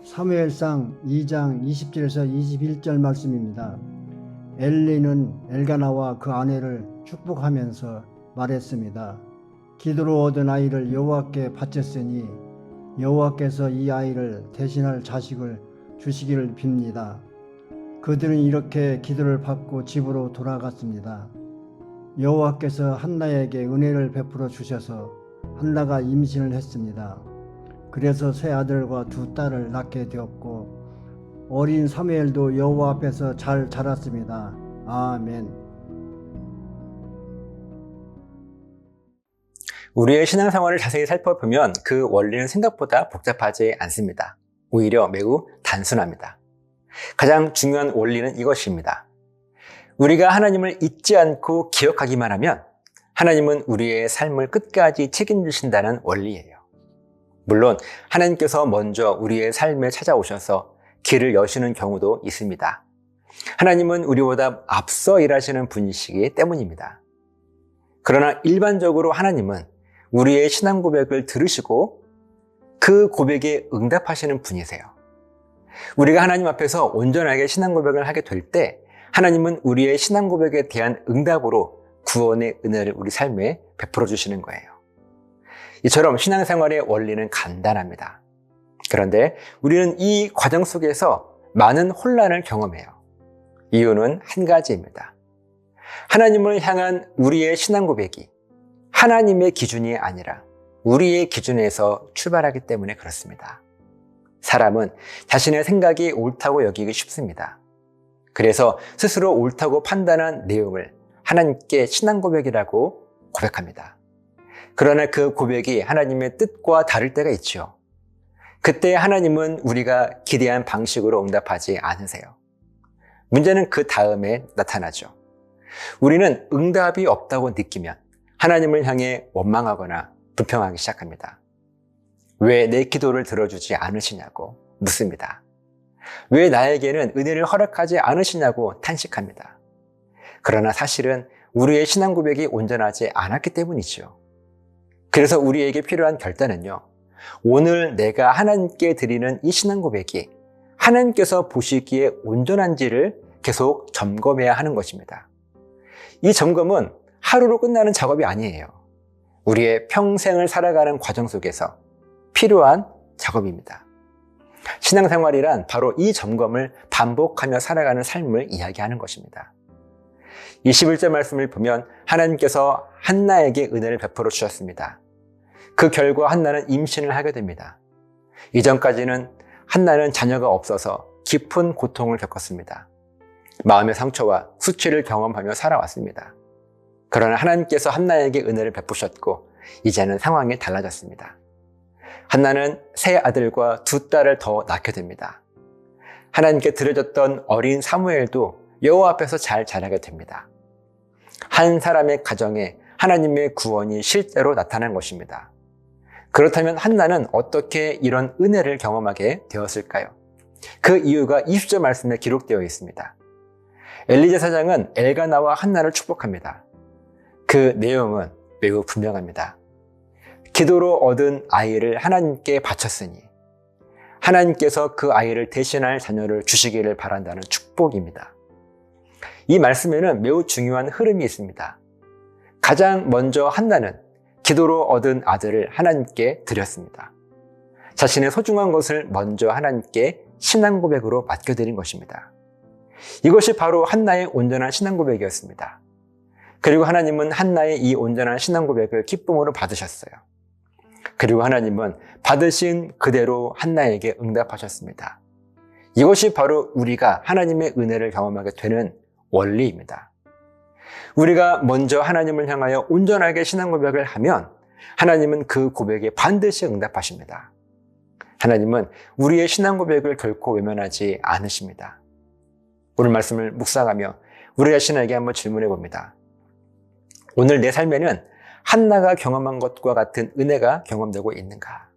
사무엘상 2장 20절에서 21절 말씀입니다. 엘리는 엘가나와 그 아내를 축복하면서 말했습니다. 기도로 얻은 아이를 여호와께 바쳤으니 여호와께서 이 아이를 대신할 자식을 주시기를 빕니다. 그들은 이렇게 기도를 받고 집으로 돌아갔습니다. 여호와께서 한나에게 은혜를 베풀어 주셔서 한나가 임신을 했습니다. 그래서 세 아들과 두 딸을 낳게 되었고 어린 사무엘도 여호와 앞에서 잘 자랐습니다. 아멘. 우리의 신앙생활을 자세히 살펴보면 그 원리는 생각보다 복잡하지 않습니다. 오히려 매우 단순합니다. 가장 중요한 원리는 이것입니다. 우리가 하나님을 잊지 않고 기억하기만 하면 하나님은 우리의 삶을 끝까지 책임지신다는 원리예요. 물론 하나님께서 먼저 우리의 삶에 찾아오셔서 길을 여시는 경우도 있습니다. 하나님은 우리보다 앞서 일하시는 분이시기 때문입니다. 그러나 일반적으로 하나님은 우리의 신앙 고백을 들으시고 그 고백에 응답하시는 분이세요. 우리가 하나님 앞에서 온전하게 신앙 고백을 하게 될 때 하나님은 우리의 신앙 고백에 대한 응답으로 구원의 은혜를 우리 삶에 베풀어 주시는 거예요. 이처럼 신앙생활의 원리는 간단합니다. 그런데 우리는 이 과정 속에서 많은 혼란을 경험해요. 이유는 한 가지입니다. 하나님을 향한 우리의 신앙 고백이 하나님의 기준이 아니라 우리의 기준에서 출발하기 때문에 그렇습니다. 사람은 자신의 생각이 옳다고 여기기 쉽습니다. 그래서 스스로 옳다고 판단한 내용을 하나님께 신앙 고백이라고 고백합니다. 그러나 그 고백이 하나님의 뜻과 다를 때가 있죠. 그때 하나님은 우리가 기대한 방식으로 응답하지 않으세요. 문제는 그 다음에 나타나죠. 우리는 응답이 없다고 느끼면 하나님을 향해 원망하거나 불평하기 시작합니다. 왜 내 기도를 들어주지 않으시냐고 묻습니다. 왜 나에게는 은혜를 허락하지 않으시냐고 탄식합니다. 그러나 사실은 우리의 신앙 고백이 온전하지 않았기 때문이죠. 그래서 우리에게 필요한 결단은요, 오늘 내가 하나님께 드리는 이 신앙 고백이 하나님께서 보시기에 온전한지를 계속 점검해야 하는 것입니다. 이 점검은 하루로 끝나는 작업이 아니에요. 우리의 평생을 살아가는 과정 속에서 필요한 작업입니다. 신앙생활이란 바로 이 점검을 반복하며 살아가는 삶을 이야기하는 것입니다. 21절 말씀을 보면 하나님께서 한나에게 은혜를 베풀어 주셨습니다. 그 결과 한나는 임신을 하게 됩니다. 이전까지는 한나는 자녀가 없어서 깊은 고통을 겪었습니다. 마음의 상처와 수치를 경험하며 살아왔습니다. 그러나 하나님께서 한나에게 은혜를 베푸셨고 이제는 상황이 달라졌습니다. 한나는 세 아들과 두 딸을 더 낳게 됩니다. 하나님께 드려졌던 어린 사무엘도 여호와 앞에서 잘 자라게 됩니다. 한 사람의 가정에 하나님의 구원이 실제로 나타난 것입니다. 그렇다면 한나는 어떻게 이런 은혜를 경험하게 되었을까요? 그 이유가 20절 말씀에 기록되어 있습니다. 엘리 제사장은 엘가나와 한나를 축복합니다. 그 내용은 매우 분명합니다. 기도로 얻은 아이를 하나님께 바쳤으니 하나님께서 그 아이를 대신할 자녀를 주시기를 바란다는 축복입니다. 이 말씀에는 매우 중요한 흐름이 있습니다. 가장 먼저 한나는 기도로 얻은 아들을 하나님께 드렸습니다. 자신의 소중한 것을 먼저 하나님께 신앙 고백으로 맡겨드린 것입니다. 이것이 바로 한나의 온전한 신앙 고백이었습니다. 그리고 하나님은 한나의 이 온전한 신앙 고백을 기쁨으로 받으셨어요. 그리고 하나님은 받으신 그대로 한나에게 응답하셨습니다. 이것이 바로 우리가 하나님의 은혜를 경험하게 되는 원리입니다. 우리가 먼저 하나님을 향하여 온전하게 신앙 고백을 하면 하나님은 그 고백에 반드시 응답하십니다. 하나님은 우리의 신앙 고백을 결코 외면하지 않으십니다. 오늘 말씀을 묵상하며 우리 자신에게 한번 질문해 봅니다. 오늘 내 삶에는 한나가 경험한 것과 같은 은혜가 경험되고 있는가?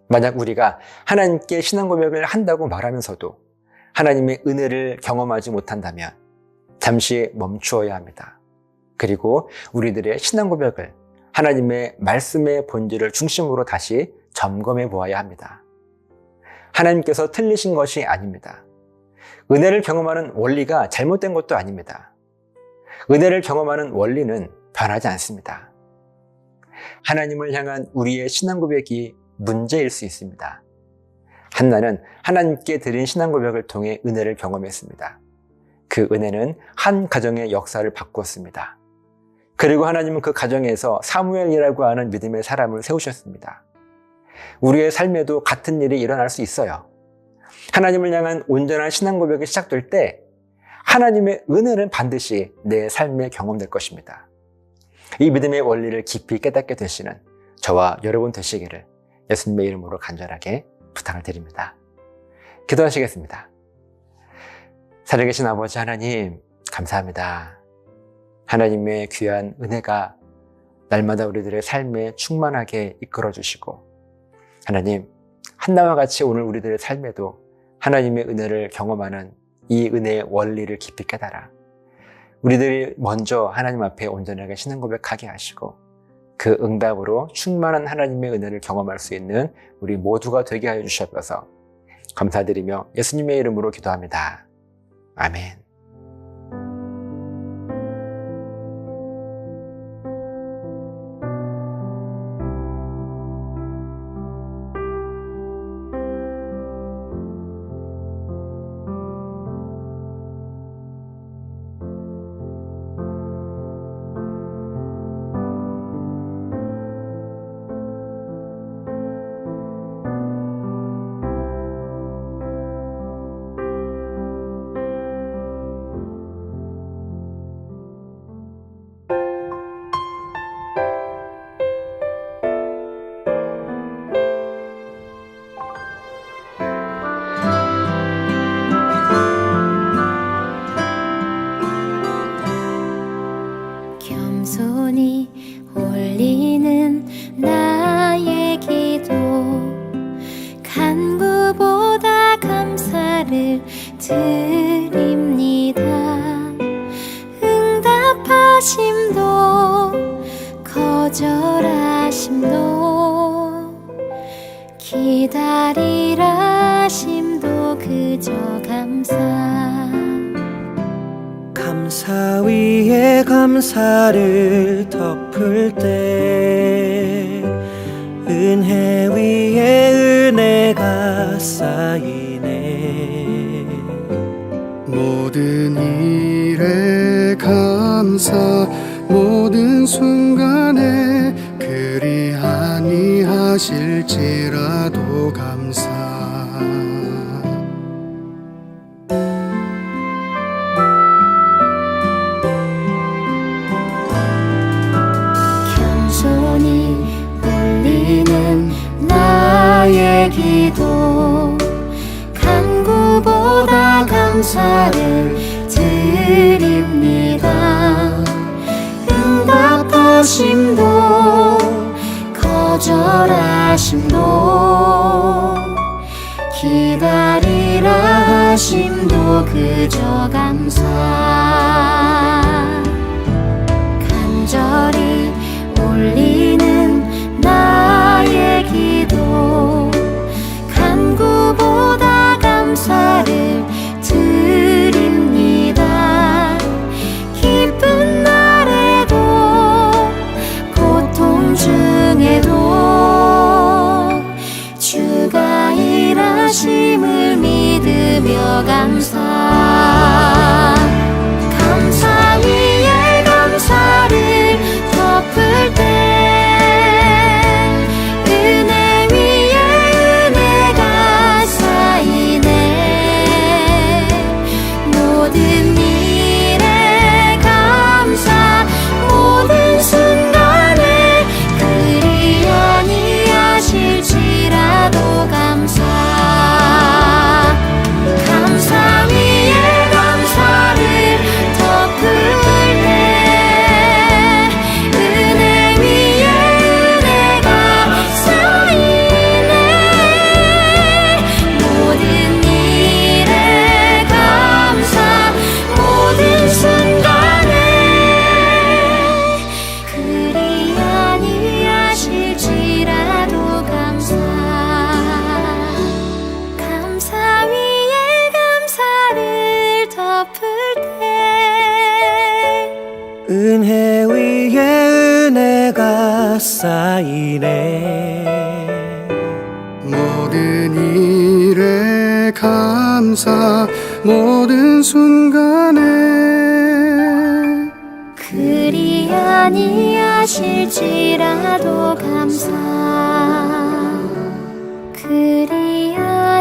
만약 우리가 하나님께 신앙 고백을 한다고 말하면서도 하나님의 은혜를 경험하지 못한다면 잠시 멈추어야 합니다. 그리고 우리들의 신앙 고백을 하나님의 말씀의 본질을 중심으로 다시 점검해 보아야 합니다. 하나님께서 틀리신 것이 아닙니다. 은혜를 경험하는 원리가 잘못된 것도 아닙니다. 은혜를 경험하는 원리는 변하지 않습니다. 하나님을 향한 우리의 신앙 고백이 문제일 수 있습니다. 한나는 하나님께 드린 신앙 고백을 통해 은혜를 경험했습니다. 그 은혜는 한 가정의 역사를 바꾸었습니다. 그리고 하나님은 그 가정에서 사무엘이라고 하는 믿음의 사람을 세우셨습니다. 우리의 삶에도 같은 일이 일어날 수 있어요. 하나님을 향한 온전한 신앙 고백이 시작될 때 하나님의 은혜는 반드시 내 삶에 경험될 것입니다. 이 믿음의 원리를 깊이 깨닫게 되시는 저와 여러분 되시기를 예수님의 이름으로 간절하게 부탁을 드립니다. 기도하시겠습니다. 살아계신 아버지 하나님, 감사합니다. 하나님의 귀한 은혜가 날마다 우리들의 삶에 충만하게 이끌어 주시고, 하나님, 한나와 같이 오늘 우리들의 삶에도 하나님의 은혜를 경험하는 이 은혜의 원리를 깊이 깨달아 우리들이 먼저 하나님 앞에 온전하게 신앙 고백하게 하시고, 그 응답으로 충만한 하나님의 은혜를 경험할 수 있는 우리 모두가 되게 하여 주셔서 감사드리며 예수님의 이름으로 기도합니다. 아멘. 겸손히 올리는 나의 기도, 간구보다 감사를 드립니다. 응답하심도 거절하심도 기다리라심도 그저 감사. 감사 위에 감사를 덮을 때 은혜 위에 은혜가 쌓이네. 모든 일에 감사, 모든 순간에 그리 아니하실지라도 감사. 겸손히 올리는 나의 기도, 간구보다 감사를 드립니다. 응답하심도 거절하심도 기다리라 하심도 그저 감사. 간절히 올리는 나의 기도, 간구보다 감사를 드립니다. 기쁜 날에도 고통 중에도 주가 일하심을 믿으며 감사. 감사 위에 감사를 덮을 때 은혜 위에 은혜가 쌓이네. 쌓이네. 모든 일에 감사 모든 순간에 그리 아니하실지라도 감사 그리 아니하실지라도